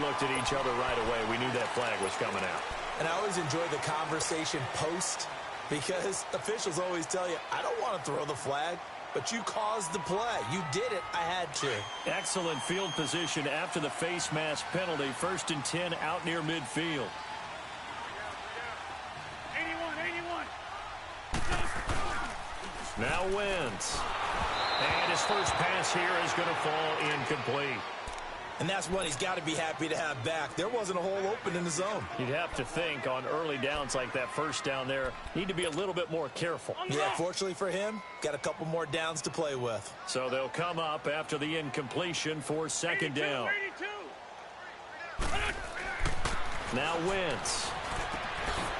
looked at each other right away. We knew that flag was coming out. And I always enjoy the conversation post because officials always tell you, I don't want to throw the flag, but you caused the play. You did it. I had to. Excellent field position after the face mask penalty. 1st and 10 out near midfield. 81. Now Wentz. And his first pass here is going to fall incomplete. And that's one he's got to be happy to have back. There wasn't a hole open in the zone. You'd have to think on early downs like that first down there, need to be a little bit more careful. Yeah, fortunately for him, got a couple more downs to play with. So they'll come up after the incompletion for 2nd down. 82. Now Wentz.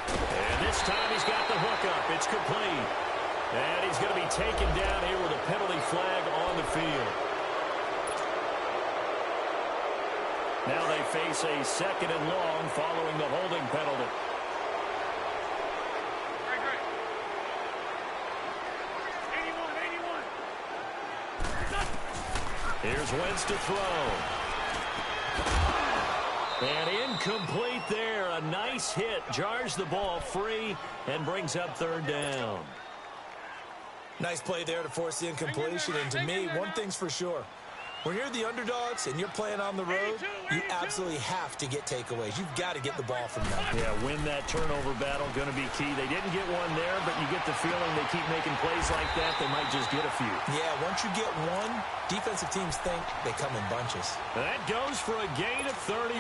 And this time he's got the hook up. It's complete. And he's going to be taken down here with a penalty flag on the field. Now they face a 2nd and long following the holding penalty. Great. 81. Here's Wentz to throw. And incomplete there. A nice hit. Jars the ball free and brings up 3rd down. Nice play there to force the incompletion. And to me, one thing's for sure. When you're the underdogs and you're playing on the road, you absolutely have to get takeaways. You've got to get the ball from them. Yeah, win that turnover battle, going to be key. They didn't get one there, but you get the feeling they keep making plays like that, they might just get a few. Yeah, once you get one, defensive teams think they come in bunches. That goes for a gain of 31.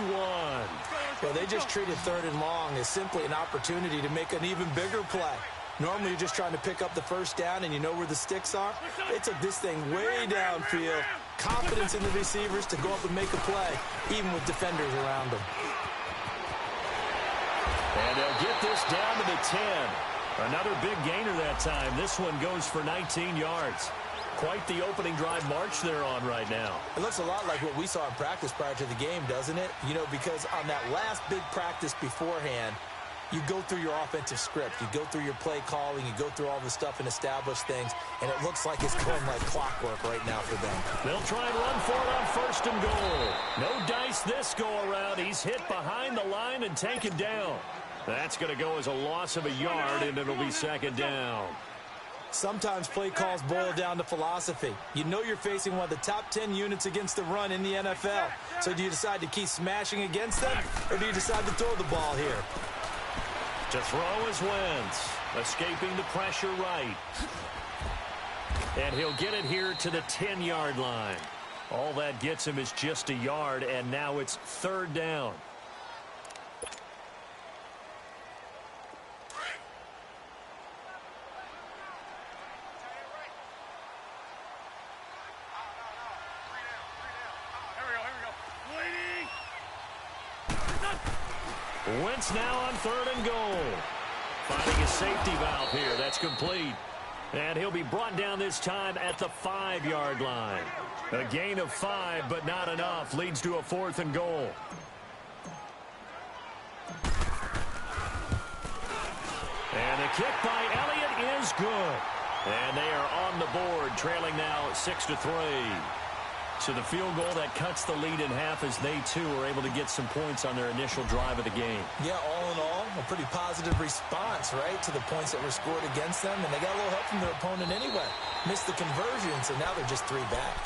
Well, they just treated 3rd and long as simply an opportunity to make an even bigger play. Normally, you're just trying to pick up the first down, and you know where the sticks are. They took this thing way downfield. Confidence in the receivers to go up and make a play, even with defenders around them. And they'll get this down to the 10. Another big gainer that time. This one goes for 19 yards. Quite the opening drive march they're on right now. It looks a lot like what we saw in practice prior to the game, doesn't it? You know, because on that last big practice beforehand, you go through your offensive script. You go through your play calling. You go through all the stuff and establish things. And it looks like it's going like clockwork right now for them. They'll try and run for it on 1st and goal. No dice this go-around. He's hit behind the line and taken down. That's going to go as a loss of a yard, and it'll be 2nd down. Sometimes play calls boil down to philosophy. You know you're facing one of the top 10 units against the run in the NFL. So do you decide to keep smashing against them, or do you decide to throw the ball here? To throw is Wentz, escaping the pressure right. And he'll get it here to the 10-yard line. All that gets him is just a yard, and now it's 3rd down. Wentz now on 3rd and goal. Finding a safety valve here. That's complete. And he'll be brought down this time at the 5-yard line. A gain of 5, but not enough. Leads to a 4th and goal. And the kick by Elliott is good. And they are on the board, trailing now 6-3. So the field goal that cuts the lead in half as they, too, are able to get some points on their initial drive of the game. Yeah, all in all, a pretty positive response, right, to the points that were scored against them. And they got a little help from their opponent anyway. Missed the conversion, so now they're just 3 back.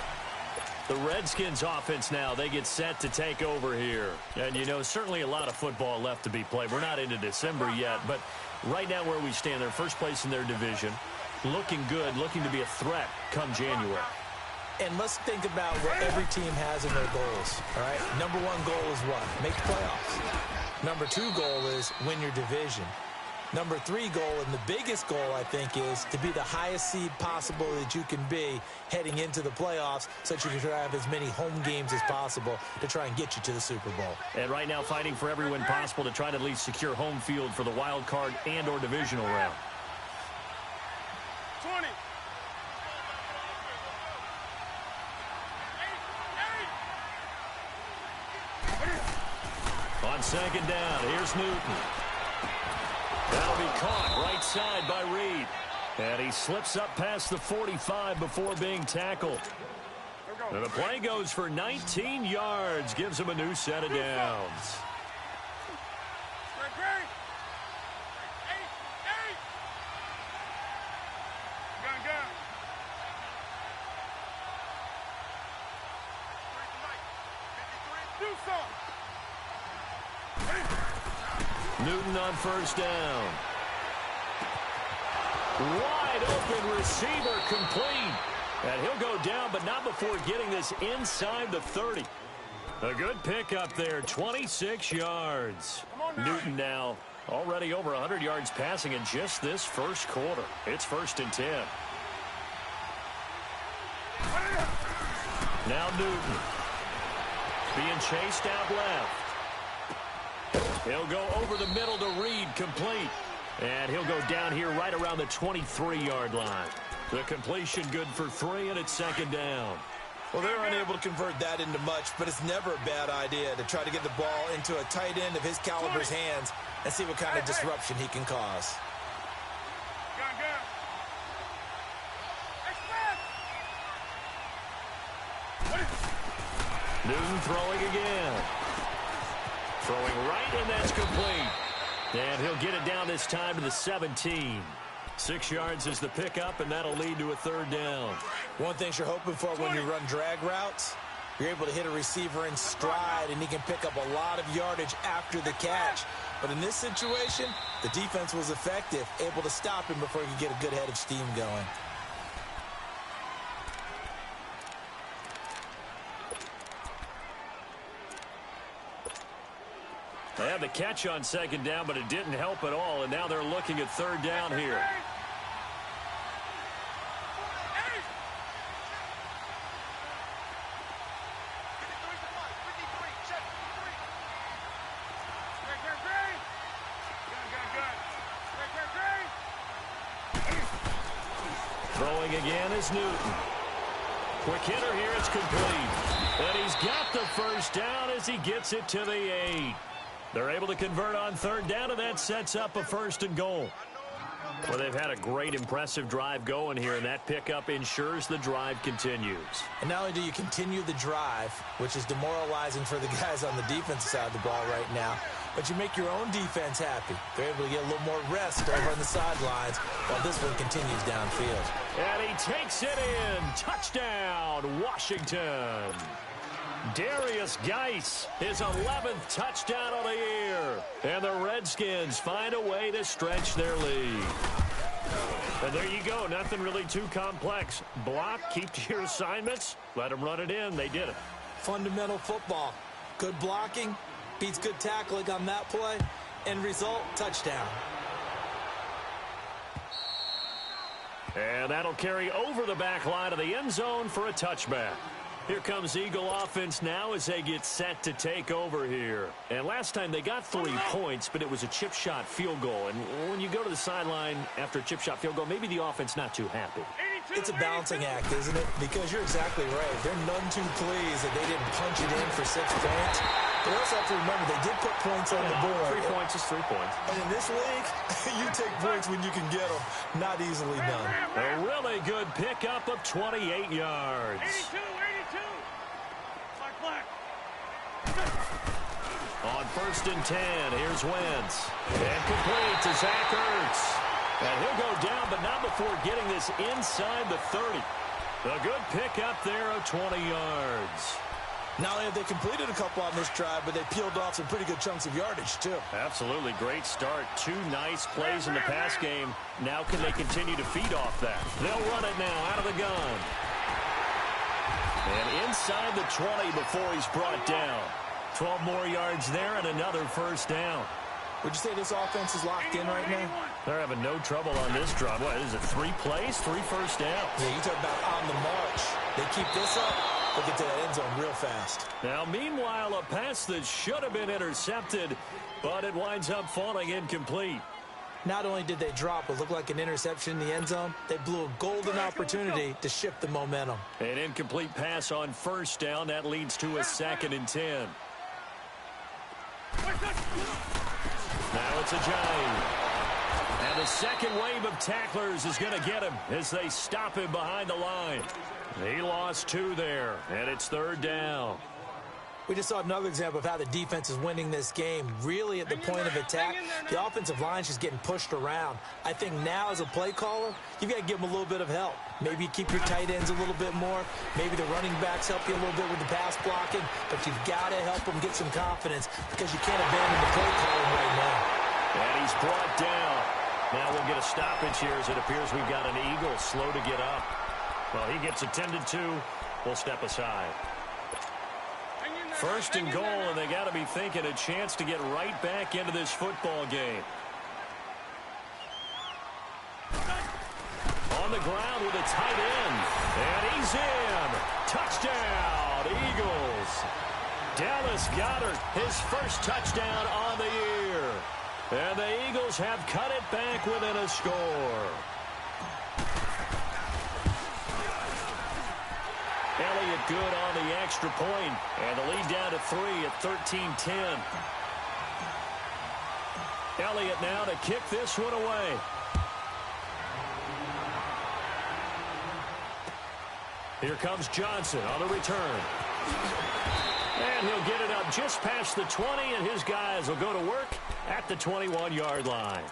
The Redskins offense now, they get set to take over here. And, you know, certainly a lot of football left to be played. We're not into December yet, but right now where we stand, they're first place in their division. Looking good, looking to be a threat come January. And let's think about what every team has in their goals, all right? Number 1 goal is what? Make the playoffs. Number 2 goal is win your division. Number 3 goal, and the biggest goal, I think, is to be the highest seed possible that you can be heading into the playoffs so that you can have as many home games as possible to try and get you to the Super Bowl. And right now fighting for every win possible to try to at least secure home field for the wild card and or divisional round. 20. On 2nd down, here's Newton. That'll be caught right side by Reed. And he slips up past the 45 before being tackled. Here we go. And the play goes for 19 yards, gives him a new set of downs. Newton on first down. Wide open receiver complete. And he'll go down, but not before getting this inside the 30. A good pickup there, 26 yards. Newton now already over 100 yards passing in just this first quarter. It's 1st and 10. Now Newton being chased out left. He'll go over the middle to Reed, complete. And he'll go down here right around the 23-yard line. The completion good for 3, and it's 2nd down. Well, they're unable to convert that into much, but it's never a bad idea to try to get the ball into a tight end of his caliber's hands and see what kind of disruption he can cause. Newton throwing again. Throwing right, and that's complete. And he'll get it down this time to the 17. 6 yards is the pickup, and that'll lead to a 3rd down. One thing you're hoping for when you run drag routes, you're able to hit a receiver in stride, and he can pick up a lot of yardage after the catch. But in this situation, the defense was effective, able to stop him before he could get a good head of steam going. They had the catch on 2nd down, but it didn't help at all, and now they're looking at 3rd down here. Throwing again is Newton. Quick hitter here, it's complete. And he's got the 1st down as he gets it to the 8. They're able to convert on 3rd down, and that sets up a 1st and goal. Well, they've had a great, impressive drive going here, and that pickup ensures the drive continues. And not only do you continue the drive, which is demoralizing for the guys on the defensive side of the ball right now, but you make your own defense happy. They're able to get a little more rest over on the sidelines while this one continues downfield. And he takes it in. Touchdown, Washington. Darius Geis, his 11th touchdown of the year. And the Redskins find a way to stretch their lead. And there you go. Nothing really too complex. Block, keep to your assignments, let them run it in. They did it. Fundamental football. Good blocking beats good tackling on that play. End result, touchdown. And that'll carry over the back line of the end zone for a touchback. Here comes Eagle offense now as they get set to take over here. And last time they got 3 points, but it was a chip shot field goal. And when you go to the sideline after a chip shot field goal, maybe the offense not too happy. It's a balancing act, isn't it? Because you're exactly right. They're none too pleased that they didn't punch it in for 6 points. But you also have to remember they did put points on the board. 3 points is 3 points. And in this league, you take points when you can get them. Not easily done. A really good pickup of 28 yards. 82. On 1st and 10, here's Wentz. And complete to Zach Ertz. And he'll go down, but not before getting this inside the 30. A good pickup there of 20 yards. Not only have they completed a couple on this drive, but they peeled off some pretty good chunks of yardage, too. Absolutely great start. 2 nice plays in the pass game. Now can they continue to feed off that? They'll run it now out of the gun. And inside the 20 before he's brought down. 12 more yards there and another 1st down. Would you say this offense is locked in right now? They're having no trouble on this drive. What is it, 3 plays, 3 first downs? Yeah, you talk about on the march. They keep this up, they'll get to that end zone real fast. Now, meanwhile, a pass that should have been intercepted, but it winds up falling incomplete. Not only did they drop what looked like an interception in the end zone, they blew a golden opportunity to shift the momentum. An incomplete pass on 1st down. That leads to a 2nd and 10. Now it's a Giant. And the second wave of tacklers is going to get him as they stop him behind the line. He lost 2 there, and it's 3rd down. We just saw another example of how the defense is winning this game. Really at the point of attack, the offensive line is just getting pushed around. I think now as a play caller, you've got to give them a little bit of help. Maybe you keep your tight ends a little bit more. Maybe the running backs help you a little bit with the pass blocking. But you've got to help them get some confidence because you can't abandon the play calling right now. And he's brought down. Now we'll get a stoppage here as it appears we've got an Eagle slow to get up. Well, he gets attended to. We'll step aside. 1st and goal, and they got to be thinking a chance to get right back into this football game. On the ground with a tight end, and he's in. Touchdown, Eagles. Dallas Goedert, his first touchdown on the year. And the Eagles have cut it back within a score. Elliott good on the extra point, and the lead down to 3 at 13-10. Elliott now to kick this one away. Here comes Johnson on the return. And he'll get it up just past the 20, and his guys will go to work at the 21-yard line.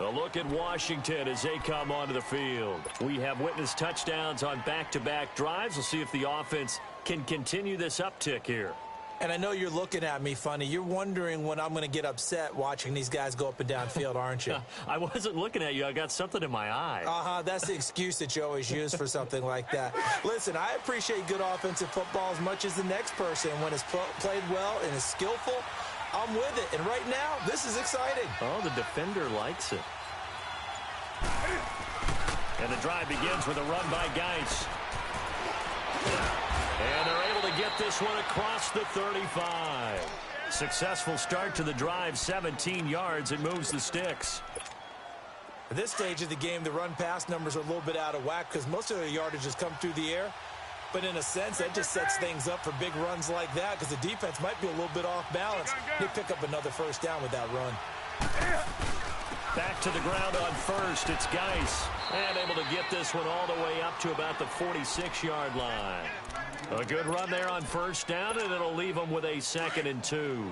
A look at Washington as they come onto the field. We have witnessed touchdowns on back-to-back drives. We'll see if the offense can continue this uptick here. And I know you're looking at me funny. You're wondering when I'm going to get upset watching these guys go up and down field, aren't you? I wasn't looking at you. I got something in my eye. That's the excuse that you always use for something like that. Listen, I appreciate good offensive football as much as the next person. When it's played well and is skillful, I'm with it. And right now, this is exciting. Oh, the defender likes it. And the drive begins with a run by Geis. And they're able to get this one across the 35. Successful start to the drive, 17 yards. It moves the sticks. At this stage of the game, the run-pass numbers are a little bit out of whack because most of their yardage has come through the air. But in a sense, that just sets things up for big runs like that because the defense might be a little bit off balance. They pick up another first down with that run. Back to the ground on first. It's Geis. And able to get this one all the way up to about the 46-yard line. A good run there on first down, and it'll leave them with a 2nd and 2.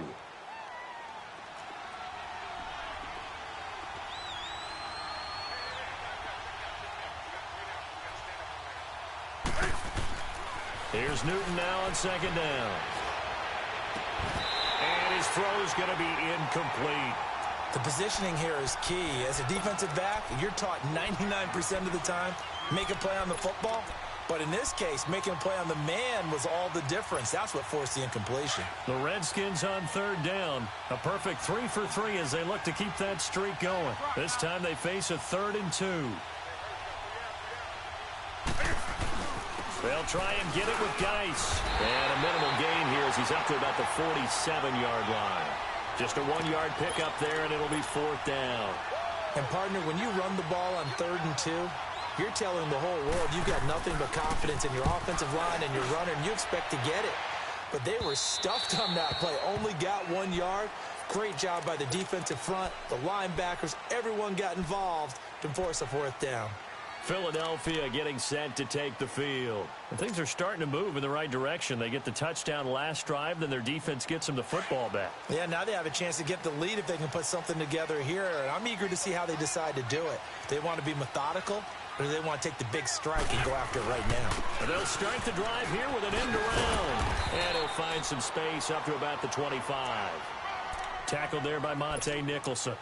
Here's Newton now on 2nd down. And his throw's going to be incomplete. The positioning here is key. As a defensive back, you're taught 99% of the time, make a play on the football. But in this case, making a play on the man was all the difference. That's what forced the incompletion. The Redskins on 3rd down. A perfect 3 for 3 as they look to keep that streak going. This time they face a 3rd and 2. They'll try and get it with Geis. And a minimal gain here as he's up to about the 47-yard line. Just a 1-yard pickup there, and it'll be 4th down. And, partner, when you run the ball on 3rd and 2, you're telling the whole world you've got nothing but confidence in your offensive line and your runner, and you expect to get it. But they were stuffed on that play. Only got 1 yard. Great job by the defensive front. The linebackers, everyone got involved to force a 4th down. Philadelphia getting set to take the field. And things are starting to move in the right direction. They get the touchdown last drive, then their defense gets them the football back. Yeah, now they have a chance to get the lead if they can put something together here. And I'm eager to see how they decide to do it. They want to be methodical, or do they want to take the big strike and go after it right now? And they'll start the drive here with an end around. And he'll find some space up to about the 25. Tackled there by Monte Nicholson.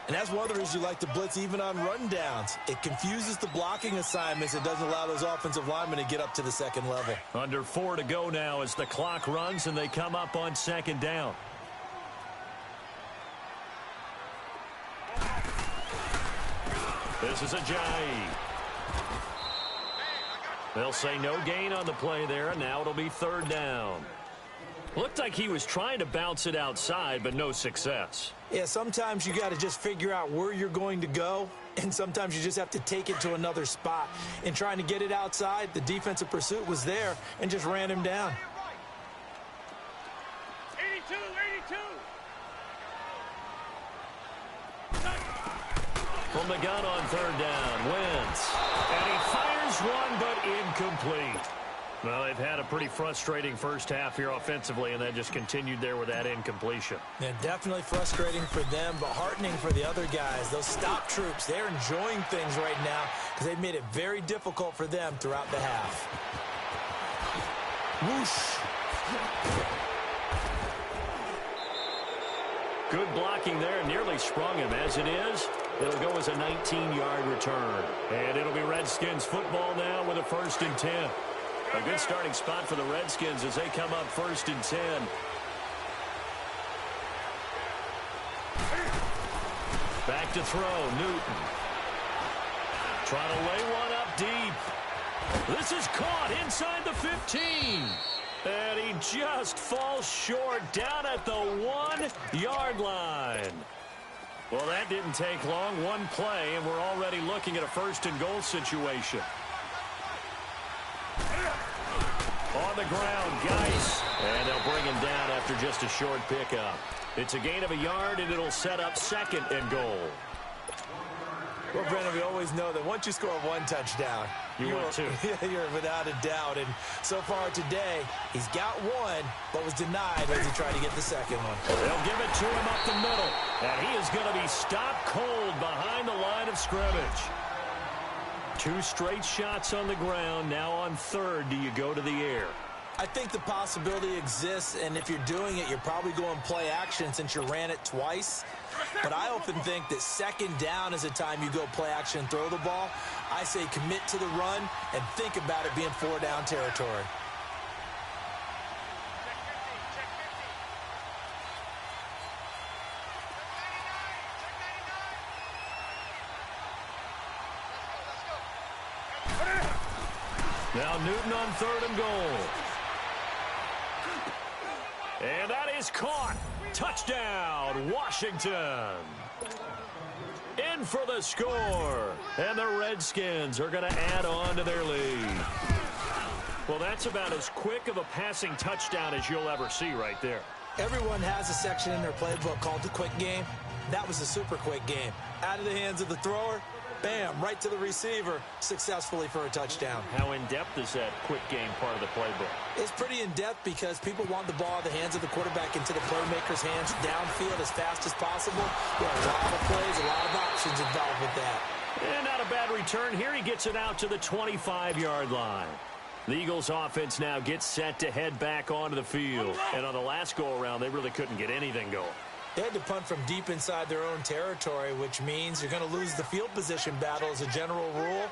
And that's one of the reasons you like to blitz even on rundowns. It confuses the blocking assignments. It doesn't allow those offensive linemen to get up to the 2nd level. Under 4 to go now as the clock runs and they come up on 2nd down. This is Ajayi. They'll say no gain on the play there, and now it'll be 3rd down. Looked like he was trying to bounce it outside, but no success. Yeah, sometimes you got to just figure out where you're going to go, and sometimes you just have to take it to another spot. In trying to get it outside, the defensive pursuit was there and just ran him down. 82, 82. From the gun on 3rd down, Wentz. And he fires Fires one, but incomplete. Well, they've had a pretty frustrating first half here offensively, and then just continued there with that incompletion. Yeah, definitely frustrating for them, but heartening for the other guys. Those stop troops, they're enjoying things right now because they've made it very difficult for them throughout the half. Whoosh. Good blocking there, nearly sprung him. As it is, it'll go as a 19-yard return. And it'll be Redskins football now with a 1st and 10. A good starting spot for the Redskins as they come up 1st and 10. Back to throw, Newton. Trying to lay one up deep. This is caught inside the 15. And he just falls short down at the 1-yard line. Well, that didn't take long. One play, and we're already looking at a 1st and goal situation. On the ground, Geis. And they'll bring him down after just a short pickup. It's a gain of a yard, and it'll set up 2nd and goal. Well, Brendan, we always know that once you score one touchdown, you're without a doubt. And so far today, he's got one, but was denied as he tried to get the second one. They'll give it to him up the middle. And he is going to be stopped cold behind the line of scrimmage. 2 straight shots on the ground. Now on 3rd, do you go to the air? I think the possibility exists, and if you're doing it, you're probably going play action since you ran it twice. But I often think that 2nd down is a time you go play action and throw the ball. I say commit to the run and think about it being 4-down territory. Now Newton on 3rd and goal. And that is caught. Touchdown, Washington. In for the score. And the Redskins are going to add on to their lead. Well, that's about as quick of a passing touchdown as you'll ever see right there. Everyone has a section in their playbook called the quick game. That was a super quick game. Out of the hands of the thrower, bam, right to the receiver, successfully for a touchdown. How in-depth is that quick game part of the playbook? It's pretty in-depth because people want the ball out of the hands of the quarterback into the playmaker's hands downfield as fast as possible. There are a lot of plays, a lot of options involved with that. And not a bad return here. He gets it out to the 25-yard line. The Eagles offense now gets set to head back onto the field. And on the last go-around, they really couldn't get anything going. They had to punt from deep inside their own territory, which means you're going to lose the field position battle as a general rule.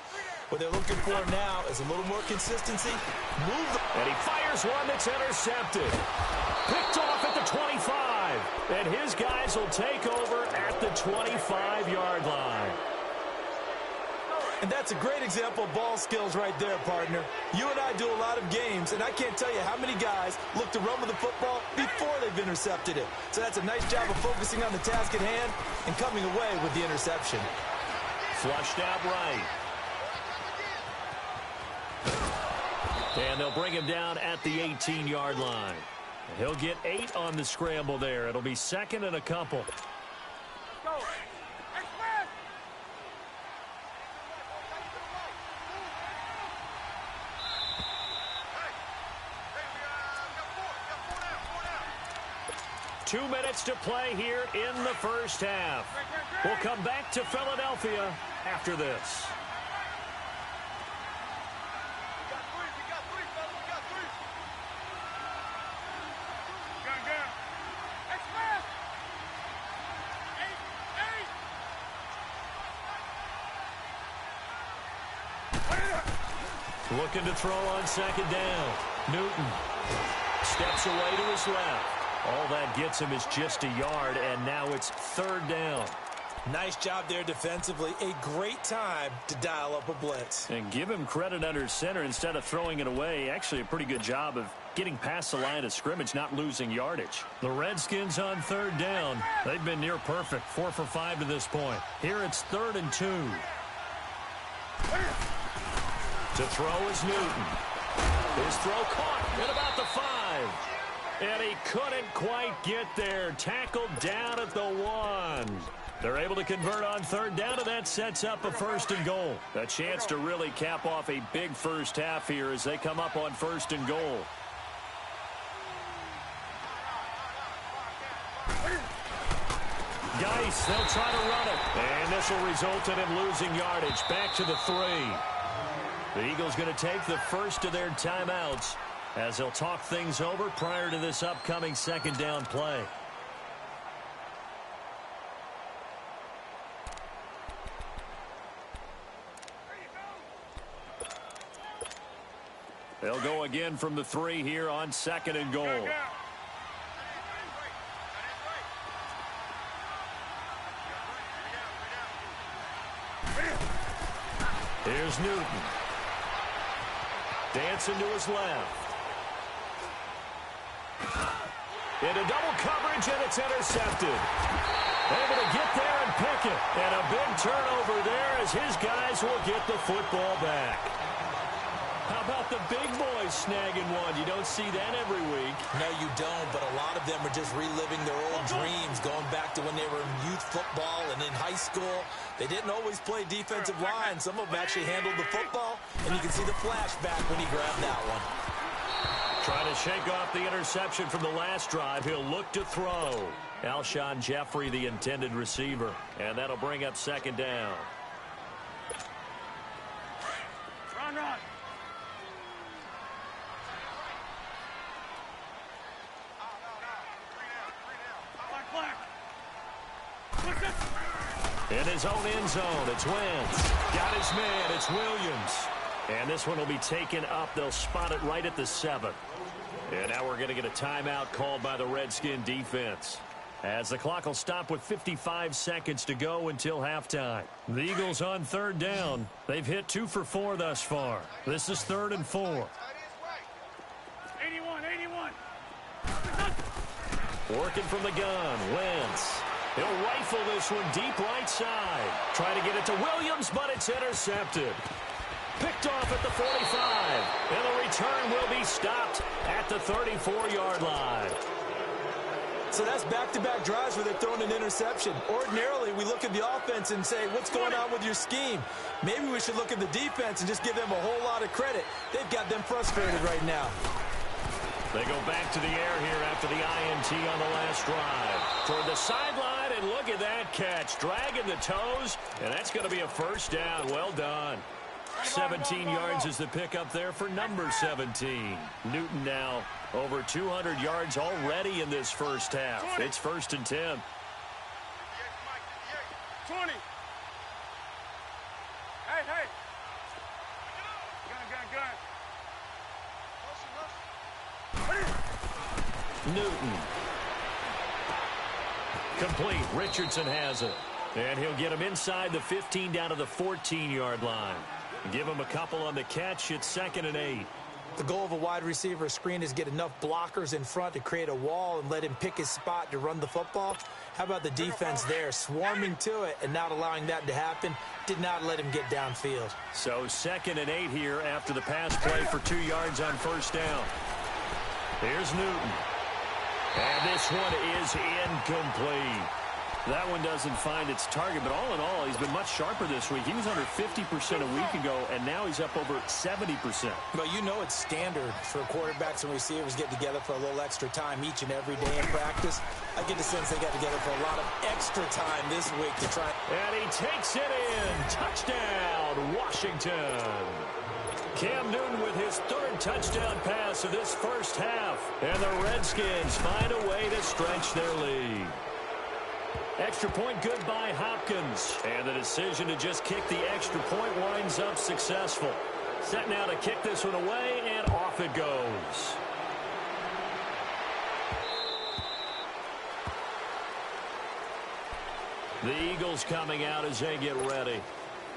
What they're looking for now is a little more consistency. And he fires one that's intercepted. Picked off at the 25. And his guys will take over at the 25-yard line. And that's a great example of ball skills right there, partner. You and I do a lot of games, and I can't tell you how many guys look to run with the football before they've intercepted it. So that's a nice job of focusing on the task at hand and coming away with the interception. Flushed out right. And they'll bring him down at the 18-yard line. He'll get 8 on the scramble there. It'll be 2nd and a couple. Go. 2 minutes to play here in the first half. We'll come back to Philadelphia after this. Looking to throw on 2nd down. Newton steps away to his left. All that gets him is just a yard, and now it's 3rd down. Nice job there defensively. A great time to dial up a blitz. And give him credit under center instead of throwing it away. Actually, a pretty good job of getting past the line of scrimmage, not losing yardage. The Redskins on 3rd down. They've been near perfect, 4 for 5 to this point. Here it's 3rd and 2. To throw is Newton. His throw caught at about the 5. And he couldn't quite get there. Tackled down at the 1. They're able to convert on third down, and that sets up a 1st and goal. A chance to really cap off a big first half here as they come up on 1st and goal. Geis, they'll try to run it. And this will result in him losing yardage. Back to the 3. The Eagles going to take the first of their timeouts as they'll talk things over prior to this upcoming 2nd down play. They'll go again from the 3 here on 2nd and goal. Here's Newton. Dancing to his left. Into double coverage, and it's intercepted. Able to get there and pick it. And a big turnover there as his guys will get the football back. How about the big boys snagging one? You don't see that every week. No, you don't, but a lot of them are just reliving their old dreams, going back to when they were in youth football and in high school. They didn't always play defensive line. Some of them actually handled the football, and you can see the flashback when he grabbed that one. Trying to shake off the interception from the last drive. He'll look to throw. Alshon Jeffrey, the intended receiver, and that'll bring up 2nd down. Run. In his own end zone, it's Wentz. Got his man, it's Williams. And this one will be taken up. They'll spot it right at the 7. And now we're going to get a timeout called by the Redskin defense, as the clock will stop with 55 seconds to go until halftime. The Eagles on 3rd down. They've hit 2 for 4 thus far. This is 3rd and 4. 81. Working from the gun, Wentz. He'll rifle this one deep right side. Trying to get it to Williams, but it's intercepted. Picked off at the 45. And the return will be stopped at the 34-yard line. So that's back-to-back drives where they're throwing an interception. Ordinarily, we look at the offense and say, what's going on with your scheme? Maybe we should look at the defense and just give them a whole lot of credit. They've got them frustrated right now. They go back to the air here after the INT on the last drive. Toward the sideline, and look at that catch. Dragging the toes, and that's going to be a 1st down. Well done. 17 yards is the pickup there for number 17. Newton now over 200 yards already in this first half. It's 1st and 10. 20. Hey. Gun. Newton. Complete. Richardson has it. And he'll get him inside the 15 down to the 14-yard line. Give him a couple on the catch. It's 2nd and 8. The goal of a wide receiver screen is get enough blockers in front to create a wall and let him pick his spot to run the football. How about the defense there, swarming to it and not allowing that to happen? Did not let him get downfield. So 2nd and 8 here after the pass play for 2 yards on 1st down. Here's Newton. And this one is incomplete. That one doesn't find its target, but all in all, he's been much sharper this week. He was under 50% a week ago, and now he's up over 70%. But you know it's standard for quarterbacks and receivers get together for a little extra time each and every day in practice. I get the sense they got together for a lot of extra time this week to try. And he takes it in. Touchdown, Washington. Cam Newton with his 3rd touchdown pass of this first half. And the Redskins find a way to stretch their lead. Extra point good by Hopkins. And the decision to just kick the extra point winds up successful. Set now to kick this one away, and off it goes. The Eagles coming out as they get ready.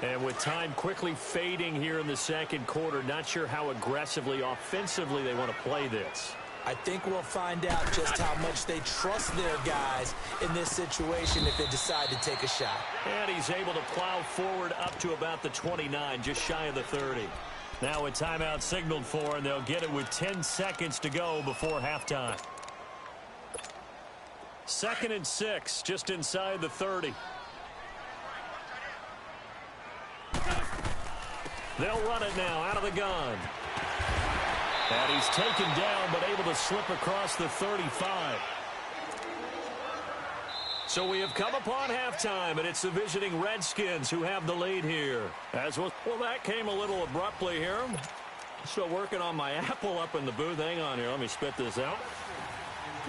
And with time quickly fading here in the 2nd quarter, not sure how aggressively, offensively they want to play this. I think we'll find out just how much they trust their guys in this situation if they decide to take a shot. And he's able to plow forward up to about the 29, just shy of the 30. Now a timeout signaled for, and they'll get it with 10 seconds to go before halftime. 2nd and 6, just inside the 30. They'll run it now out of the gun. And he's taken down, but able to slip across the 35. So we have come upon halftime, and it's the visiting Redskins who have the lead here. Well, that came a little abruptly here. Still working on my apple up in the booth. Hang on here. Let me spit this out.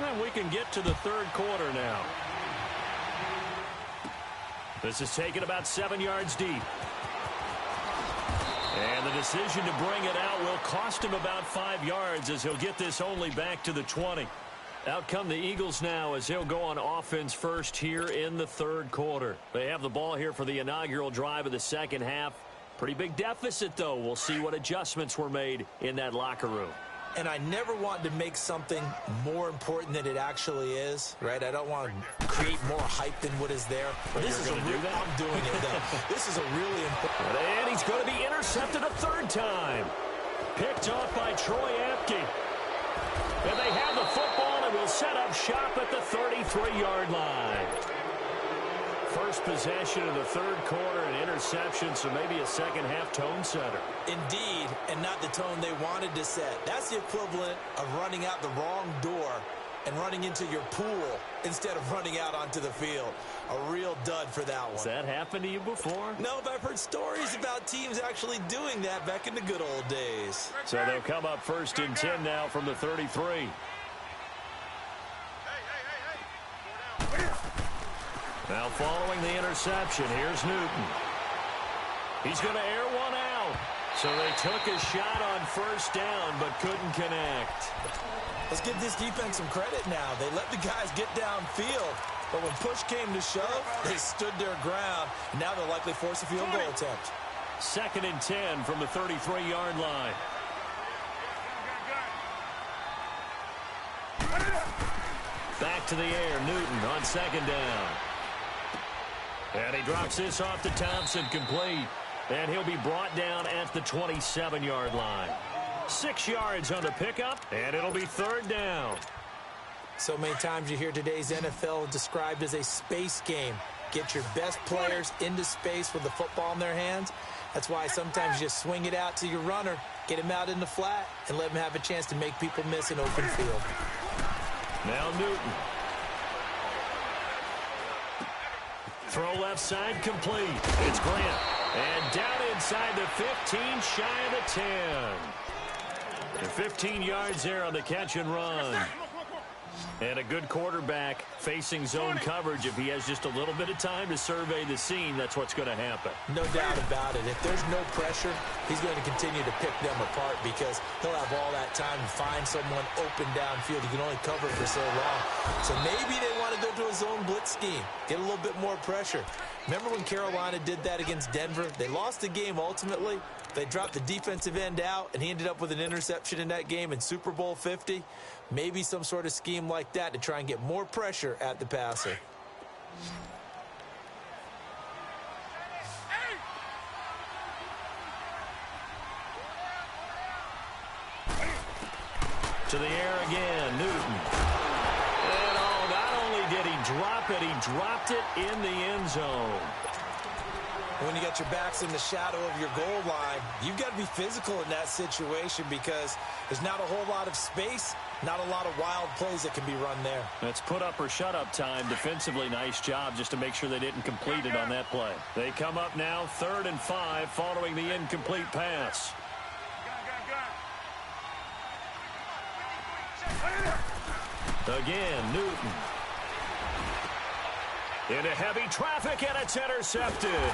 And we can get to the third quarter now. This is taken about 7 yards deep. And the decision to bring it out will cost him about 5 yards as he'll get this only back to the 20. Out come the Eagles now as he'll go on offense first here in the third quarter. They have the ball here for the inaugural drive of the second half. Pretty big deficit, though. We'll see what adjustments were made in that locker room. And I never want to make something more important than it actually is, right? I don't want to create more hype than what is there. But this is a real, I'm doing it, though. This is a really important. And he's going to be intercepted a third time. Picked off by Troy Apke. And they have the football and will set up shop at the 33-yard line. First possession of the third quarter, an interception, so maybe a second-half tone setter. Indeed, and not the tone they wanted to set. That's the equivalent of running out the wrong door and running into your pool instead of running out onto the field. A real dud for that one. Has that happened to you before? No, but I've heard stories about teams actually doing that back in the good old days. So they'll come up first and 10 now from the 33. Now following the interception, here's Newton. He's going to air one out. So they took a shot on first down but couldn't connect. Let's give this defense some credit now. They let the guys get downfield. But when push came to shove, they stood their ground. Now they'll likely force a field goal attempt. Second and 10 from the 33-yard line. Back to the air, Newton on second down. And he drops this off to Thompson, complete. And he'll be brought down at the 27-yard line. 6 yards on the pickup, and it'll be third down. So many times you hear today's NFL described as a space game. Get your best players into space with the football in their hands. That's why sometimes you just swing it out to your runner, get him out in the flat, and let him have a chance to make people miss an open field. Now Newton. Throw left side complete. It's Grant. And down inside the 15, shy of the 10. And 15 yards there on the catch and run. And a good quarterback facing zone coverage. If he has just a little bit of time to survey the scene, that's what's going to happen. No doubt about it. If there's no pressure, he's going to continue to pick them apart because he'll have all that time to find someone open downfield. He can only cover for so long. So maybe they want to go to a zone blitz scheme, get a little bit more pressure. Remember when Carolina did that against Denver? They lost the game ultimately. They dropped the defensive end out, and he ended up with an interception in that game in Super Bowl 50. Maybe some sort of scheme like that to try and get more pressure at the passer. To the air again, Newton. And not only did he drop it, he dropped it in the end zone. When you got your backs in the shadow of your goal line, you've got to be physical in that situation because there's not a whole lot of space, not a lot of wild plays that can be run there. That's put up or shut up time. Defensively, nice job just to make sure they didn't complete it on that play. They come up now 3rd and 5 following the incomplete pass. Again, Newton. Into heavy traffic, and it's intercepted.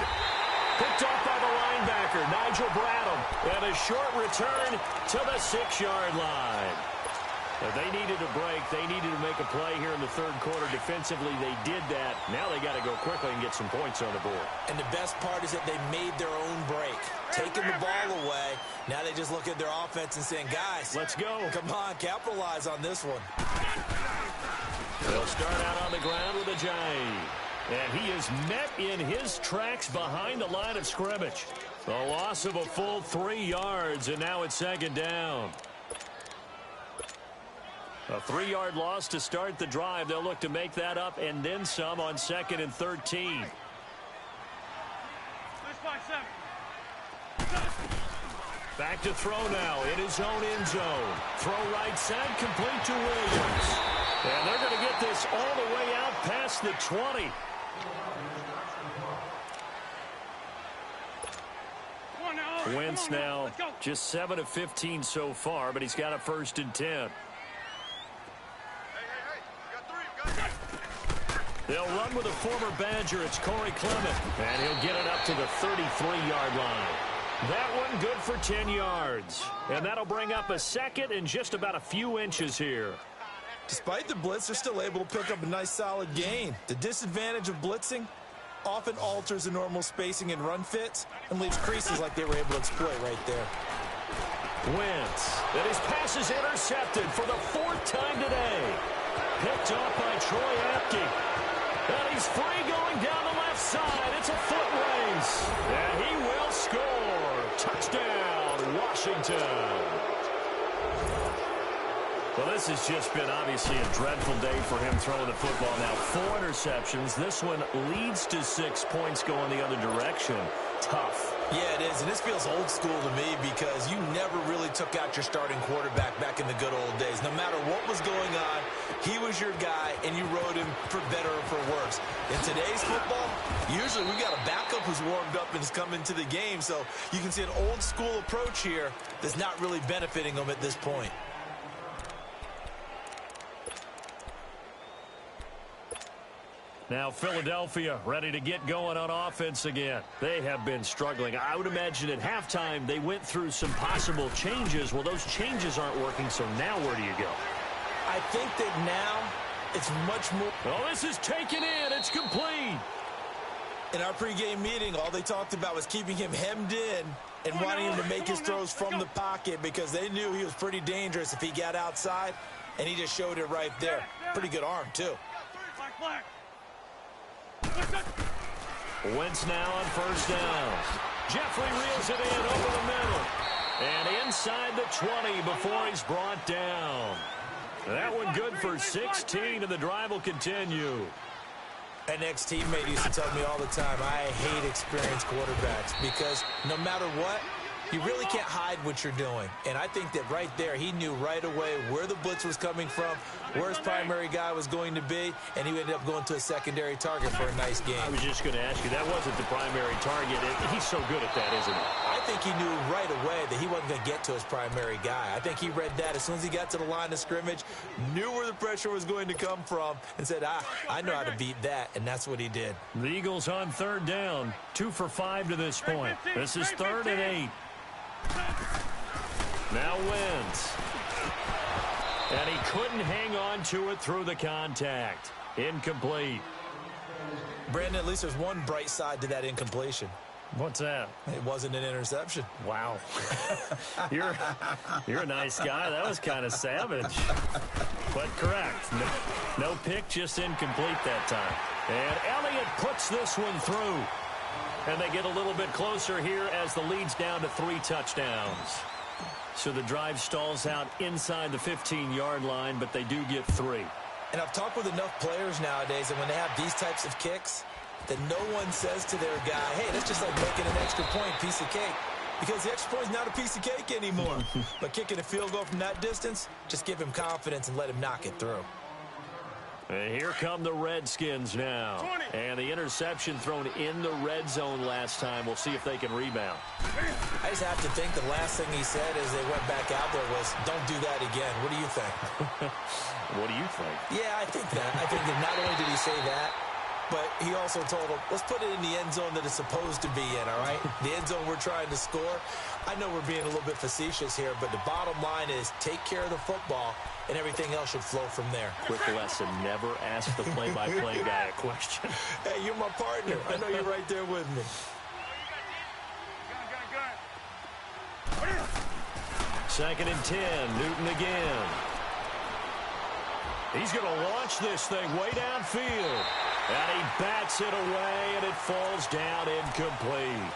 Picked off by the linebacker, Nigel Bradham. And a short return to the 6-yard line. If they needed a break, they needed to make a play here in the third quarter. Defensively, they did that. Now they got to go quickly and get some points on the board. And the best part is that they made their own break. Taking the ball away. Now they just look at their offense and saying, guys, let's go. Come on, capitalize on this one. They'll start out on the ground with a jive. And he is met in his tracks behind the line of scrimmage. A loss of a full 3 yards, and now it's second down. A 3-yard loss to start the drive. They'll look to make that up and then some on 2nd and 13. Back to throw now in his own end zone. Throw right side, complete to Williams. And they're going to get this all the way out past the 20. Wentz now just 7 of 15 so far, but he's got a 1st and 10. They'll run with a former Badger. It's Corey Clement, and he'll get it up to the 33-yard line. That one good for 10 yards. And that'll bring up a 2nd and just about a few inches here. Despite the blitz, they're still able to pick up a nice solid gain. The disadvantage of blitzing often alters the normal spacing and run fits and leaves creases like they were able to exploit right there. Wentz, and his pass is intercepted for the 4th time today. Picked off by Troy Apke. And he's free going down the left side. It's a foot race. And he will score. Touchdown, Washington. Well, this has just been obviously a dreadful day for him throwing the football. Now, 4 interceptions. This one leads to 6 points going the other direction. Tough. Yeah, it is, and this feels old school to me because you never really took out your starting quarterback back in the good old days. No matter what was going on, he was your guy, and you rode him for better or for worse. In today's football, usually we got a backup who's warmed up and has come into the game, so you can see an old school approach here that's not really benefiting them at this point. Now Philadelphia ready to get going on offense again. They have been struggling. I would imagine at halftime they went through some possible changes. Well, those changes aren't working, so now where do you go? I think that now it's much more. Oh, this is taken in. It's complete. In our pregame meeting, all they talked about was keeping him hemmed in and wanting him to make his throws from the pocket because they knew he was pretty dangerous if he got outside, and he just showed it right there. Pretty good arm, too. Wentz now on 1st down. Jeffrey reels it in over the middle. And inside the 20 before he's brought down. That one good for 16, and the drive will continue. An ex-teammate used to tell me all the time, I hate experienced quarterbacks because no matter what, you really can't hide what you're doing. And I think that right there, he knew right away where the blitz was coming from, where his primary guy was going to be, and he ended up going to a secondary target for a nice game. I was just going to ask you, that wasn't the primary target. He's so good at that, isn't he? I think he knew right away that he wasn't going to get to his primary guy. I think he read that as soon as he got to the line of scrimmage, knew where the pressure was going to come from, and said, I know how to beat that, and that's what he did. The Eagles on 3rd down, 2 for 5 to this point. This is 3rd and 8. Now Wentz. And he couldn't hang on to it through the contact. Incomplete. Brandon, at least there's one bright side to that incompletion. What's that? It wasn't an interception. Wow. You're a nice guy. That was kind of savage. But correct. No pick, just incomplete that time. And Elliott puts this one through. And they get a little bit closer here as the lead's down to 3 touchdowns. So the drive stalls out inside the 15-yard line, but they do get 3. And I've talked with enough players nowadays that when they have these types of kicks, that no one says to their guy, hey, that's just like making an extra point, piece of cake. Because the extra point is not a piece of cake anymore. But kicking a field goal from that distance, just give him confidence and let him knock it through. And here come the Redskins now. And the interception thrown in the red zone last time. We'll see if they can rebound. I just have to think the last thing he said as they went back out there was, don't do that again. What do you think? What do you think? Yeah, I think that. I think that not only did he say that, but he also told him, let's put it in the end zone that it's supposed to be in, all right? The end zone we're trying to score. I know we're being a little bit facetious here, but the bottom line is take care of the football, and everything else should flow from there. Quick lesson, never ask the play-by-play guy a question. Hey, you're my partner. I know you're right there with me. 2nd and 10, Newton again. He's going to launch this thing way downfield. And he bats it away, and it falls down incomplete.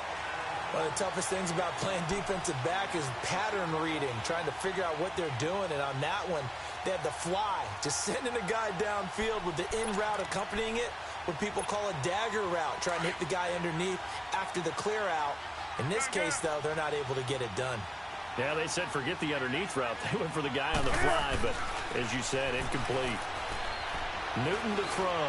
One of the toughest things about playing defensive back is pattern reading, trying to figure out what they're doing. And on that one, they had the fly, just sending a guy downfield with the in route accompanying it, what people call a dagger route, trying to hit the guy underneath after the clear out. In this case, though, they're not able to get it done. Yeah, they said forget the underneath route. They went for the guy on the fly, but as you said, incomplete. Newton to throw.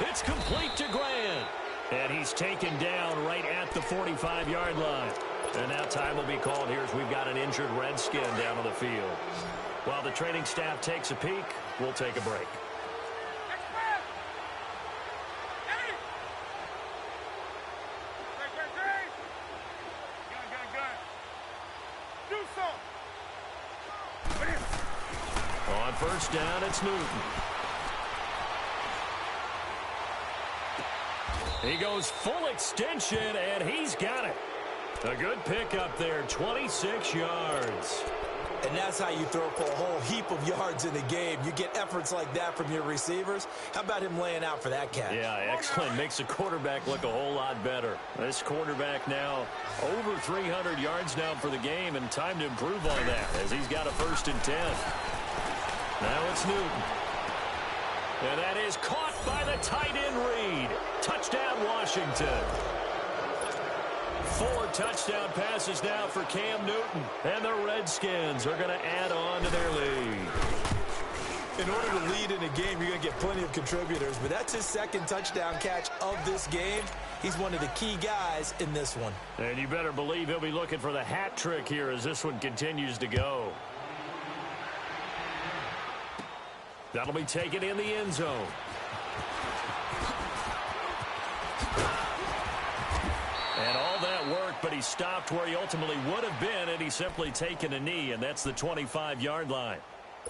It's complete to Grant. And he's taken down right at the 45-yard line. And now time will be called here as we've got an injured Redskin down on the field. While the training staff takes a peek, we'll take a break. On first down, it's Newton. He goes full extension, and he's got it. A good pickup there, 26 yards. And that's how you throw for a whole heap of yards in the game. You get efforts like that from your receivers. How about him laying out for that catch? Yeah, excellent. Makes the quarterback look a whole lot better. This quarterback now over 300 yards now for the game, and time to improve on that as he's got a 1st and 10. Now it's Newton. And that is caught by the tight end Reed. Touchdown, Washington. 4 touchdown passes now for Cam Newton. And the Redskins are going to add on to their lead. In order to lead in a game, you're going to get plenty of contributors. But that's his 2nd touchdown catch of this game. He's one of the key guys in this one. And you better believe he'll be looking for the hat trick here as this one continues to go. That'll be taken in the end zone. And all that work, but he stopped where he ultimately would have been, and he's simply taken a knee, and that's the 25-yard line.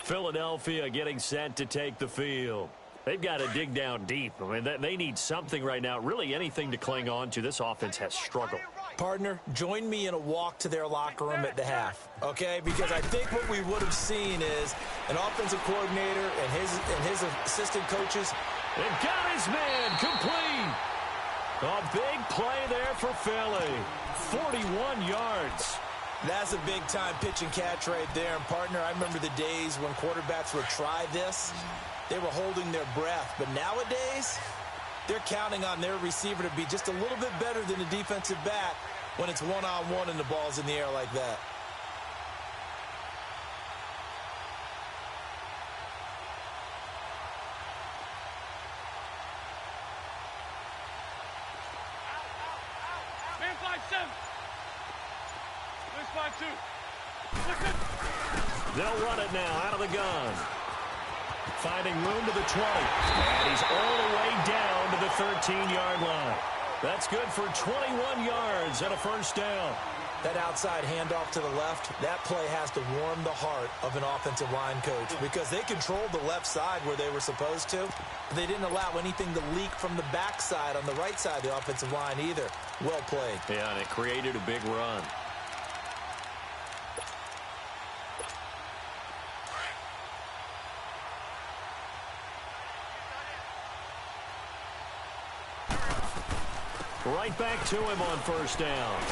Philadelphia getting set to take the field. They've got to dig down deep. I mean, they need something right now, really anything to cling on to. This offense has struggled. Partner, join me in a walk to their locker room at the half, okay? Because I think what we would have seen is an offensive coordinator and his assistant coaches. And got his man complete. A big play there for Philly. 41 yards. That's a big-time pitch and catch right there. And, partner, I remember the days when quarterbacks would try this. They were holding their breath. But nowadays, they're counting on their receiver to be just a little bit better than the defensive back when it's one-on-one and the ball's in the air like that. Man 5-7. Man 5-2. They'll run it now out of the gun. Finding room to the 20. And he's all the way down to the 13-yard line. That's good for 21 yards and a 1st down. That outside handoff to the left, that play has to warm the heart of an offensive line coach because they controlled the left side where they were supposed to. They didn't allow anything to leak from the backside on the right side of the offensive line either. Well played. Yeah, and it created a big run. Right back to him on 1st down.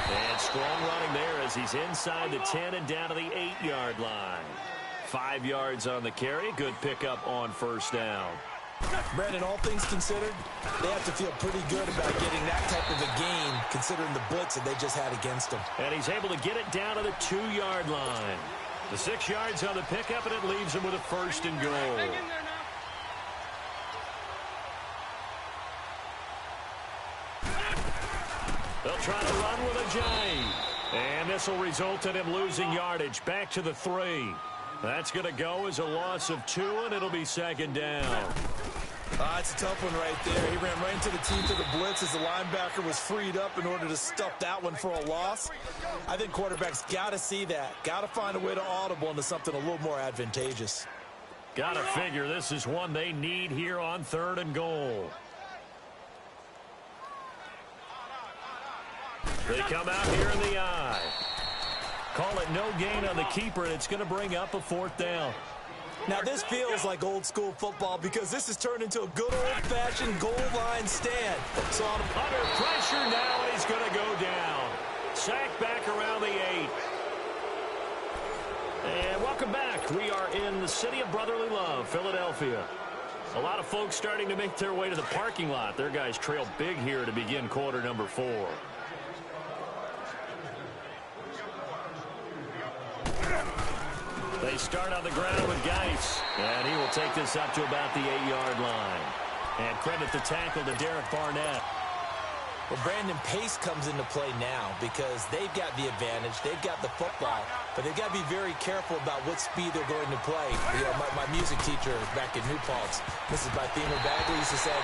And strong running there as he's inside the 10 and down to the 8-yard line. 5 yards on the carry. Good pickup on 1st down. Brandon, all things considered, they have to feel pretty good about getting that type of a gain considering the blitz that they just had against them. And he's able to get it down to the 2-yard line. The 6 yards on the pickup, and it leaves him with a 1st and goal. They'll try to run with a J. And this will result in him losing yardage back to the 3. That's going to go as a loss of 2, and it'll be 2nd down. It's a tough one right there. He ran right into the teeth of the blitz as the linebacker was freed up in order to stuff that one for a loss. I think quarterbacks got to see that. Got to find a way to audible into something a little more advantageous. Got to figure this is one they need here on 3rd and goal. They come out here in the eye. Call it no gain on the keeper, and it's going to bring up a 4th down. Now, this feels like old-school football because this has turned into a good old-fashioned goal line stand. So under pressure now, and he's going to go down. Sacked back around the 8. And welcome back. We are in the city of brotherly love, Philadelphia. A lot of folks starting to make their way to the parking lot. Their guys trail big here to begin quarter number 4. They start on the ground with Geis. And he will take this up to about the 8-yard line. And credit the tackle to Derek Barnett. Well, Brandon, pace comes into play now because they've got the advantage. They've got the football, but they've got to be very careful about what speed they're going to play. You know, my music teacher back in New Paltz, Mrs. Bythema Bagley, used to say,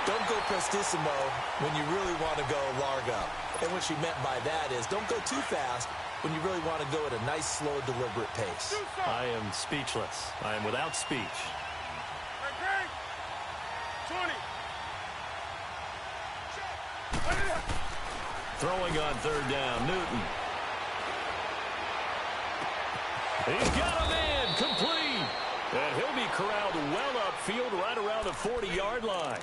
don't go prestissimo when you really want to go largo. And what she meant by that is don't go too fast when you really want to go at a nice, slow, deliberate pace. I am speechless. I am without speech. 20. Throwing on third down, Newton. He's got him in, complete. And he'll be corralled well upfield right around the 40-yard line.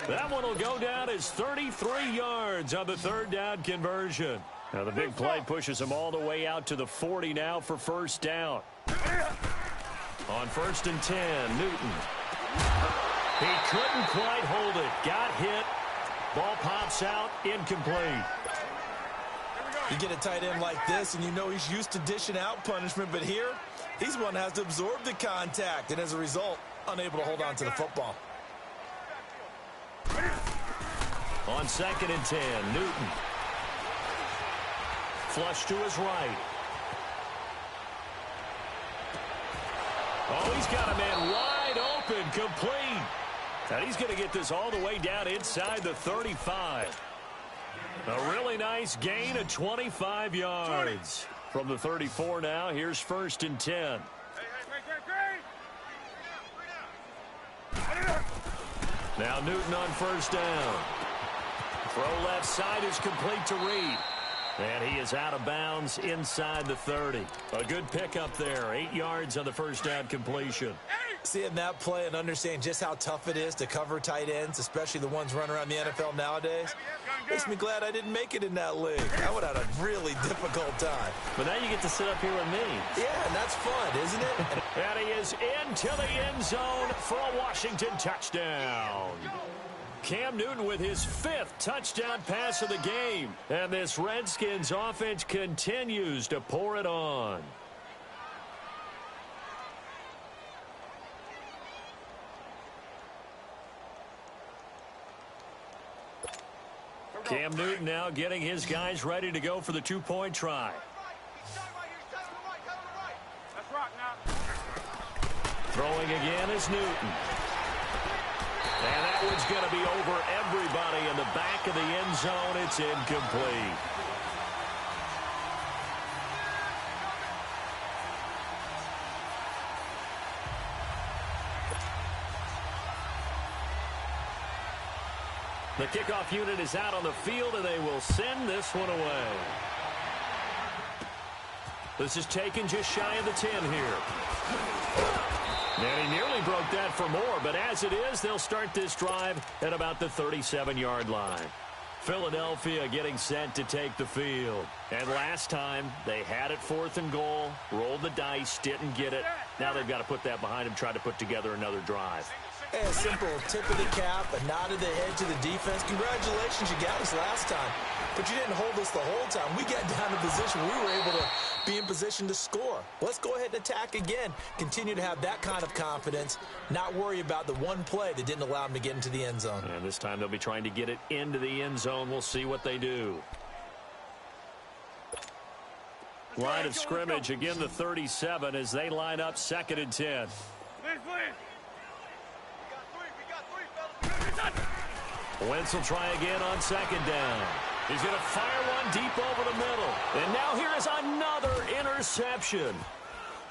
That one will go down as 33 yards on the third down conversion. Now the big play pushes him all the way out to the 40 now for first down. On 1st and 10, Newton. He couldn't quite hold it. Got hit. Ball pops out, incomplete. You get a tight end like this, and you know he's used to dishing out punishment, but here, he's one that has to absorb the contact, and as a result, unable to hold on to the football. On 2nd and 10, Newton. Flush to his right. Oh, he's got a man wide open, complete. And he's going to get this all the way down inside the 35. A really nice gain of 25 yards. From the 34 now, here's 1st and 10. Now Newton on 1st down. Throw left side is complete to Reed. And he is out of bounds inside the 30. A good pickup there. 8 yards on the 1st down completion. Seeing that play and understanding just how tough it is to cover tight ends, especially the ones running around the NFL nowadays, makes me glad I didn't make it in that league. I would have had a really difficult time. But now you get to sit up here with me. Yeah, and that's fun, isn't it? And he is into the end zone for a Washington touchdown. Cam Newton with his 5th touchdown pass of the game. And this Redskins offense continues to pour it on. Cam Newton now getting his guys ready to go for the 2-point try. Throwing again is Newton. And that one's going to be over everybody in the back of the end zone. It's incomplete. The kickoff unit is out on the field, and they will send this one away. This is taken just shy of the 10 here. And he nearly broke that for more, but as it is, they'll start this drive at about the 37-yard line. Philadelphia getting set to take the field. And last time, they had it 4th and goal, rolled the dice, didn't get it. Now they've got to put that behind them, try to put together another drive. A simple tip of the cap, a nod of the head to the defense. Congratulations, you got us last time. But you didn't hold us the whole time. We got down to position. We were able to be in position to score. Let's go ahead and attack again. Continue to have that kind of confidence. Not worry about the one play that didn't allow them to get into the end zone. And this time they'll be trying to get it into the end zone. We'll see what they do. Line of scrimmage, again the 37 as they line up 2nd and 10. Wentz will try again on 2nd down. He's going to fire one deep over the middle. And now here is another interception.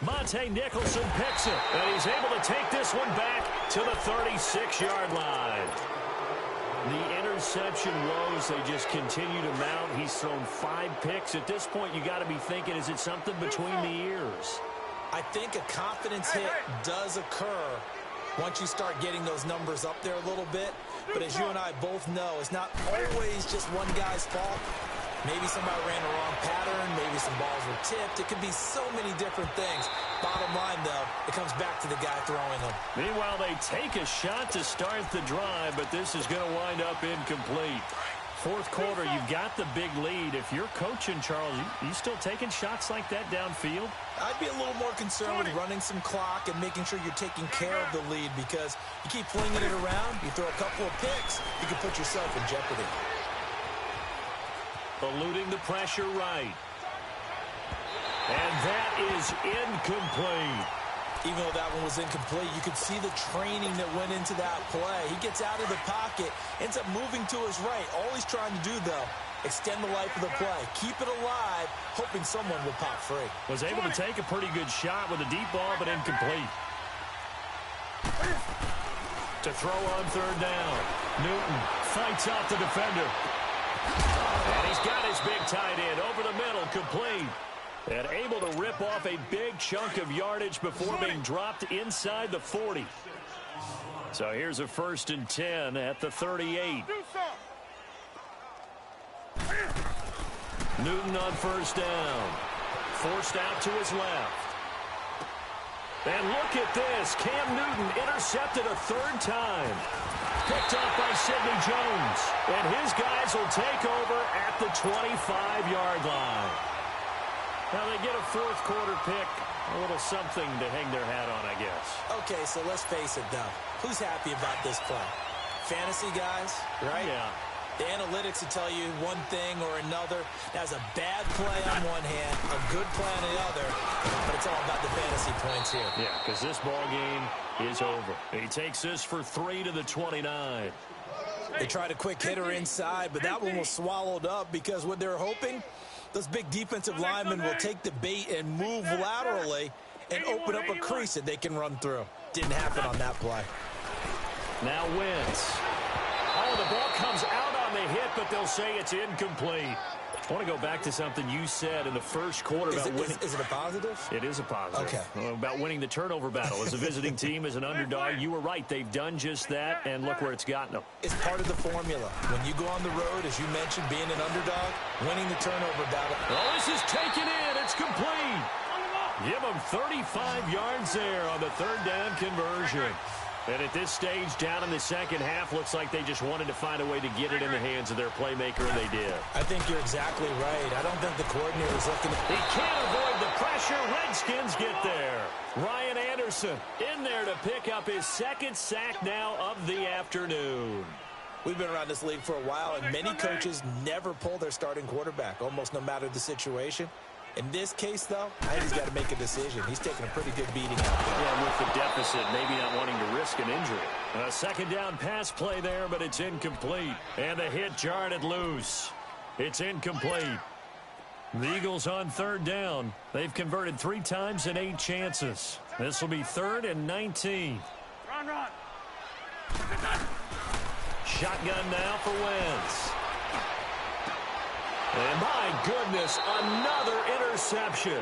Monte Nicholson picks it. And he's able to take this one back to the 36-yard line. The interception woes, they just continue to mount. He's thrown 5 picks. At this point, you got to be thinking, is it something between the ears? I think a confidence hit does occur once you start getting those numbers up there a little bit. But as you and I both know, it's not always just one guy's fault. Maybe somebody ran the wrong pattern. Maybe some balls were tipped. It could be so many different things. Bottom line, though, it comes back to the guy throwing them. Meanwhile, they take a shot to start the drive, but this is going to wind up incomplete. 4th quarter, you've got the big lead. If you're coaching, Charles, you still taking shots like that downfield? I'd be a little more concerned with running some clock and making sure you're taking care of the lead, because you keep flinging it around, you throw a couple of picks, you can put yourself in jeopardy. Eluding the pressure right. And that is incomplete. Even though that one was incomplete, you could see the training that went into that play. He gets out of the pocket, ends up moving to his right. All he's trying to do, though, extend the life of the play. Keep it alive, hoping someone will pop free. Was able to take a pretty good shot with a deep ball, but incomplete. To throw on third down. Newton fights off the defender. And he's got his big tight end over the middle, complete. And able to rip off a big chunk of yardage before being dropped inside the 40. So here's a 1st and 10 at the 38. Newton on first down. Forced out to his left. And look at this. Cam Newton intercepted a 3rd time. Picked off by Sidney Jones. And his guys will take over at the 25-yard line. Now they get a 4th quarter pick. A little something to hang their hat on, I guess. Okay, so let's face it, though. Who's happy about this play? Fantasy guys, right? Yeah. The analytics will tell you one thing or another. That's a bad play on one hand, a good play on the other, but it's all about the fantasy points here. Yeah, because this ball game is over. He takes this for 3 to the 29. They tried a quick hitter inside, but that one was swallowed up because what they're hoping, those big defensive linemen will take the bait and move laterally and open up a crease that they can run through. Didn't happen on that play. Now Wentz. Oh, the ball comes out on the hit, but they'll say it's incomplete. I want to go back to something you said in the first quarter about winning. Is it a positive? It is a positive. Okay. About winning the turnover battle. As a visiting team, as an underdog, you were right. They've done just that, and look where it's gotten them. It's part of the formula. When you go on the road, as you mentioned, being an underdog, winning the turnover battle. Oh, this is taken in. It's complete. Give them 35 yards there on the 3rd down conversion. And at this stage, down in the second half, looks like they just wanted to find a way to get it in the hands of their playmaker, and they did. I think you're exactly right. I don't think the coordinator's looking at... He can't avoid the pressure. Redskins get there. Ryan Anderson in there to pick up his 2nd sack now of the afternoon. We've been around this league for a while, and many coaches never pull their starting quarterback, almost no matter the situation. In this case, though, I think he's got to make a decision. He's taking a pretty good beating out there. Yeah, with the deficit, maybe not wanting to risk an injury. A 2nd down pass play there, but it's incomplete. And the hit jarred it loose. It's incomplete. The Eagles on 3rd down. They've converted 3 times in 8 chances. This will be 3rd and 19. Run. Shotgun now for Wentz. And my goodness, another interception.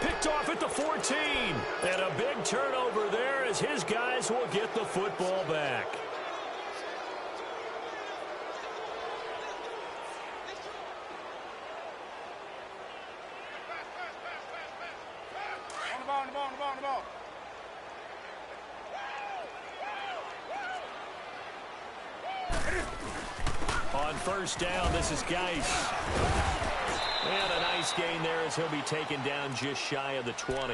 Picked off at the 14. And a big turnover there as his guys will get the football back. On the ball. On first down, this is Geis. And a nice gain there as he'll be taken down just shy of the 20.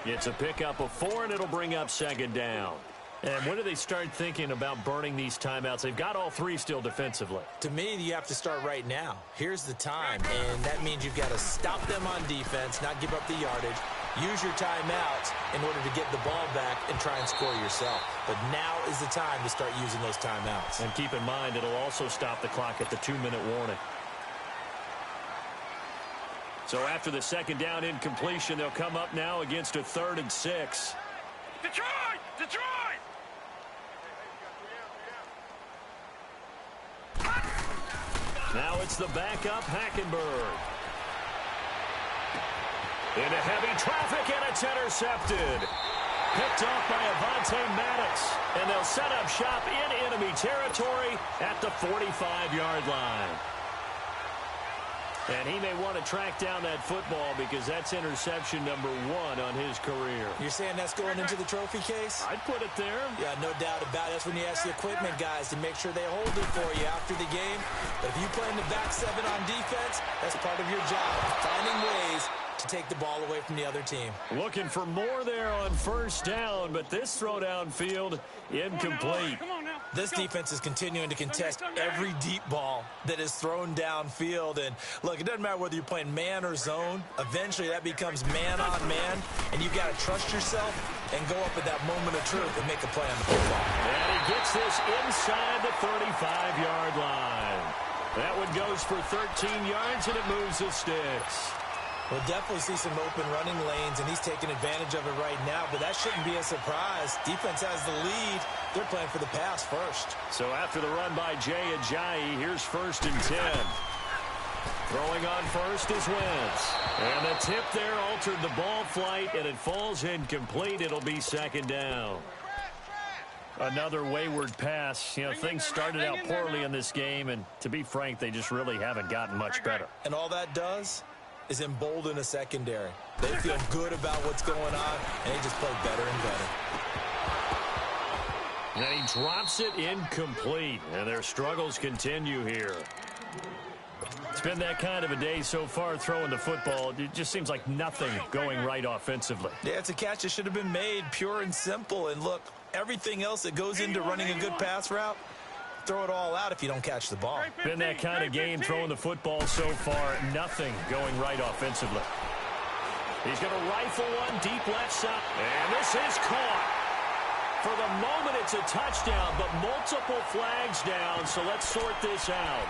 It's a pickup of 4, and it'll bring up 2nd down. And when do they start thinking about burning these timeouts? They've got all 3 still defensively. To me, you have to start right now. Here's the time, and that means you've got to stop them on defense, not give up the yardage, use your timeouts in order to get the ball back and try and score yourself. But now is the time to start using those timeouts. And keep in mind, it'll also stop the clock at the 2-minute warning. So after the 2nd down incompletion, they'll come up now against a 3rd and 6. Detroit! Now it's the backup, Hackenberg. Into heavy traffic, and it's intercepted. Picked off by Avonte Maddox. And they'll set up shop in enemy territory at the 45-yard line. And he may want to track down that football because that's interception number 1 on his career. You're saying that's going into the trophy case? I'd put it there. Yeah, no doubt about it. That's when you ask the equipment guys to make sure they hold it for you after the game. But if you play in the back 7 on defense, that's part of your job, finding ways to take the ball away from the other team. Looking for more there on first down, but this throw downfield incomplete. Come on now. This defense is continuing to contest every deep ball that is thrown downfield. And, look, it doesn't matter whether you're playing man or zone. Eventually, that becomes man-on-man, and you've got to trust yourself and go up at that moment of truth and make a play on the football. And he gets this inside the 35-yard line. That one goes for 13 yards, and it moves the sticks. We'll definitely see some open running lanes, and he's taking advantage of it right now, but that shouldn't be a surprise. Defense has the lead. They're playing for the pass first. So after the run by Jay Ajayi, here's 1st and 10. Throwing on first is Wentz. And the tip there altered the ball flight, and it falls incomplete. It'll be 2nd down. Another wayward pass. You know, things started out poorly in this game, and to be frank, they just really haven't gotten much better. And all that does is embolden a secondary. They feel good about what's going on, and they just play better and better. And he drops it incomplete, and their struggles continue here. It's been that kind of a day so far throwing the football. It just seems like nothing going right offensively. Yeah, it's a catch that should have been made, pure and simple. And look, everything else that goes into running a good pass route, throw it all out if you don't catch the ball. Been that kind of game throwing the football so far. Nothing going right offensively. He's going to rifle one deep left side. And this is caught. For the moment, it's a touchdown, but multiple flags down, so let's sort this out.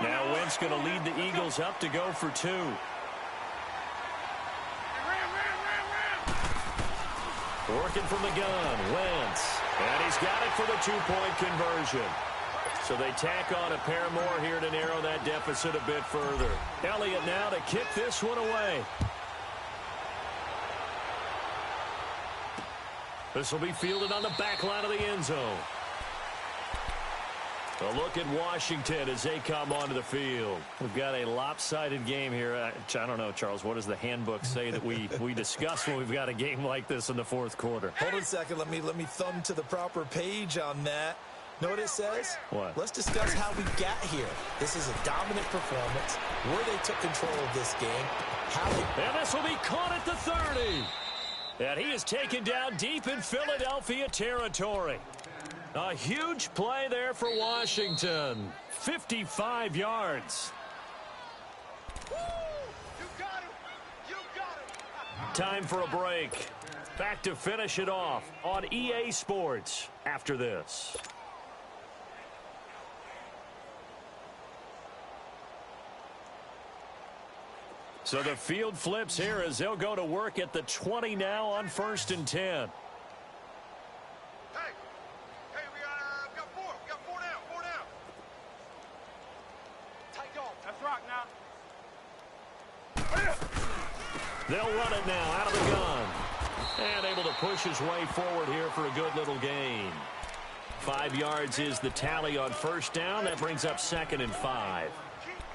Now Wentz going to lead the Eagles up to go for 2. Working from the gun, Wentz. And he's got it for the 2-point conversion. So they tack on a pair more here to narrow that deficit a bit further. Elliott now to kick this one away. This will be fielded on the back line of the end zone. A look at Washington as they come onto the field. We've got a lopsided game here. I don't know, Charles, what does the handbook say that we discuss when we've got a game like this in the 4th quarter? Hold on a second. Let me thumb to the proper page on that. Know what it says? What? Let's discuss how we got here. This is a dominant performance, where they took control of this game, how they... And this will be caught at the 30. And he is taken down deep in Philadelphia territory. A huge play there for Washington. 55 yards. You got him. You got him. Time for a break. Back to finish it off on EA Sports after this. So the field flips here as they'll go to work at the 20 now on 1st and 10. We got 4. We got 4 down. 4 down. Take off. That's right now. They'll run it now out of the gun. And able to push his way forward here for a good little gain. 5 yards is the tally on first down. That brings up 2nd and 5.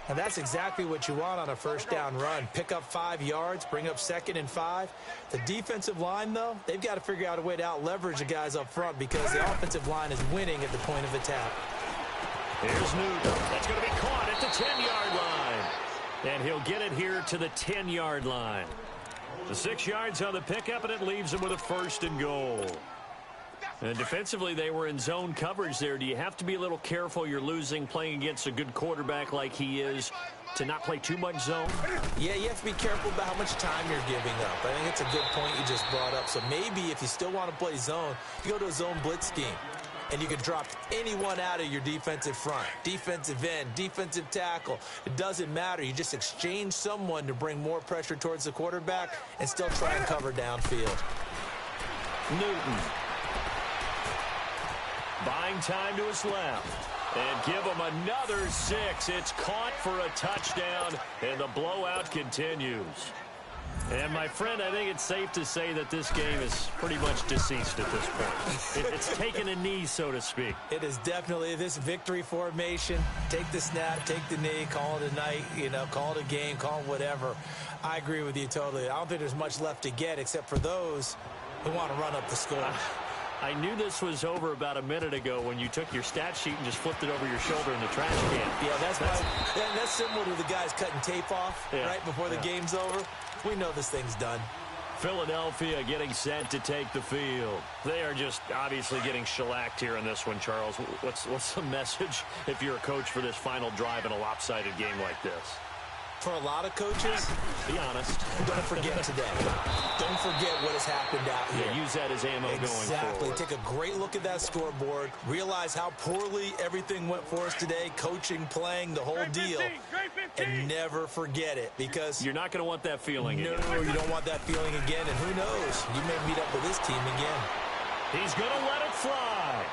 And that's exactly what you want on a first down run. Pick up 5 yards, bring up 2nd and 5. The defensive line, though, they've got to figure out a way to out-leverage the guys up front because the offensive line is winning at the point of attack. Here's Newton. That's going to be caught at the 10-yard line. And he'll get it here to the 10-yard line. The 6 yards on the pickup, and it leaves him with a 1st and goal. And defensively, they were in zone coverage there. Do you have to be a little careful? You're losing playing against a good quarterback like he is to not play too much zone? Yeah, you have to be careful about how much time you're giving up. I think it's a good point you just brought up. So maybe if you still want to play zone, you go to a zone blitz scheme. And you can drop anyone out of your defensive front, defensive end, defensive tackle. It doesn't matter. You just exchange someone to bring more pressure towards the quarterback and still try and cover downfield. Newton. Buying time to his left. And give him another 6. It's caught for a touchdown, and the blowout continues. And, my friend, I think it's safe to say that this game is pretty much deceased at this point. It's taken a knee, so to speak. It is definitely this victory formation. Take the snap, take the knee, call it a night, call it a game, call it whatever. I agree with you totally. I don't think there's much left to get except for those who want to run up the score. I knew this was over about a minute ago when you took your stat sheet and just flipped it over your shoulder in the trash can. Yeah, that's similar to the guys cutting tape off right before the game's over. We know this thing's done. Philadelphia getting set to take the field. They are just obviously getting shellacked here in this one, Charles. What's the message if you're a coach for this final drive in a lopsided game like this? For a lot of coaches, be honest. Don't forget today. Don't forget what has happened out here. Yeah, use that as ammo going forward. Exactly. Take a great look at that scoreboard. Realize how poorly everything went for us today. Coaching, playing, the whole deal. And never forget it, because you're not going to want that feeling again. No, you don't want that feeling again. And who knows? You may meet up with this team again. He's going to let it fly.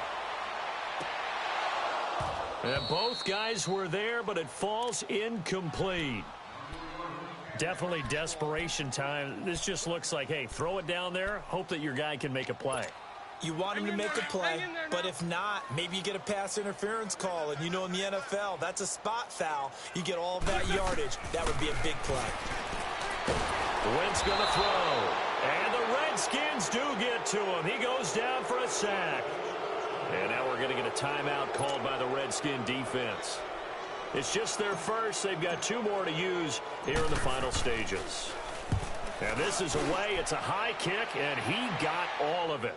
And both guys were there, but it falls incomplete. Definitely desperation time. This just looks like, hey, throw it down there, hope that your guy can make a play. You want him to make a play, but if not, maybe you get a pass interference call. And you know in the NFL, that's a spot foul. You get all that yardage. That would be a big play. Wentz going to throw. And the Redskins do get to him. He goes down for a sack. And now we're going to get a timeout called by the Redskin defense. It's just their first. They've got 2 more to use here in the final stages. And this is away. It's a high kick, and he got all of it.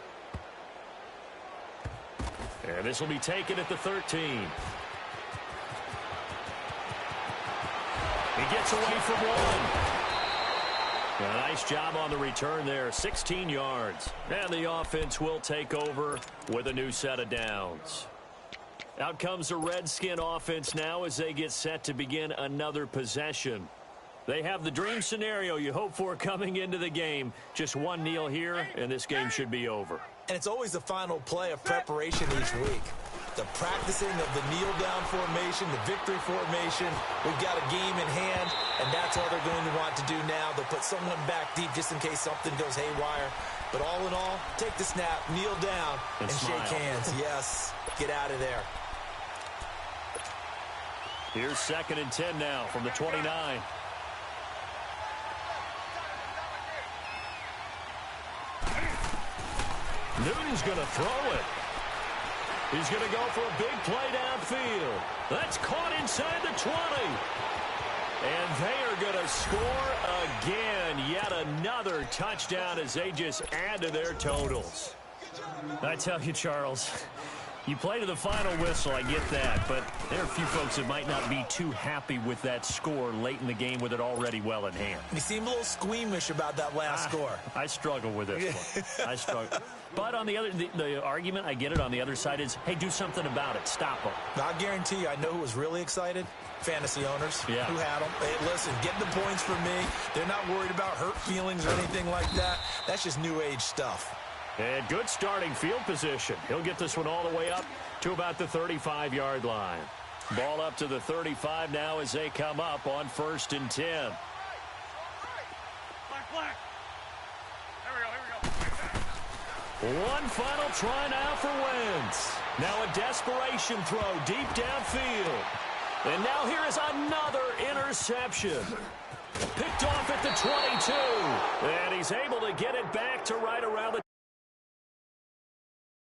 And this will be taken at the 13. He gets away from one. A nice job on the return there. 16 yards. And the offense will take over with a new set of downs. Out comes the Redskin offense now as they get set to begin another possession. They have the dream scenario you hope for coming into the game. Just one kneel here, and this game should be over. And it's always the final play of preparation each week. The practicing of the kneel-down formation, the victory formation. We've got a game in hand, and that's all they're going to want to do now. They'll put someone back deep just in case something goes haywire. But all in all, take the snap, kneel down, and shake hands. Yes, get out of there. Here's 2nd and 10 now from the 29. Newton's going to throw it. He's going to go for a big play downfield. That's caught inside the 20. And they are going to score again. Yet another touchdown as they just add to their totals. I tell you, Charles, you play to the final whistle, I get that, but there are a few folks that might not be too happy with that score late in the game with it already well in hand. You seem a little squeamish about that last score. I struggle with this one. I struggle. But on the other, the argument, I get it, on the other side is, hey, do something about it. Stop them. I guarantee you, I know who was really excited. Fantasy owners who had them. Hey, listen, get the points from me. They're not worried about hurt feelings or anything like that. That's just new age stuff. And good starting field position. He'll get this one all the way up to about the 35-yard line. Ball up to the 35 now as they come up on 1st and 10. Black. Here we go. One final try now for Wentz. Now a desperation throw deep downfield. And now here is another interception. Picked off at the 22. And he's able to get it back to right around the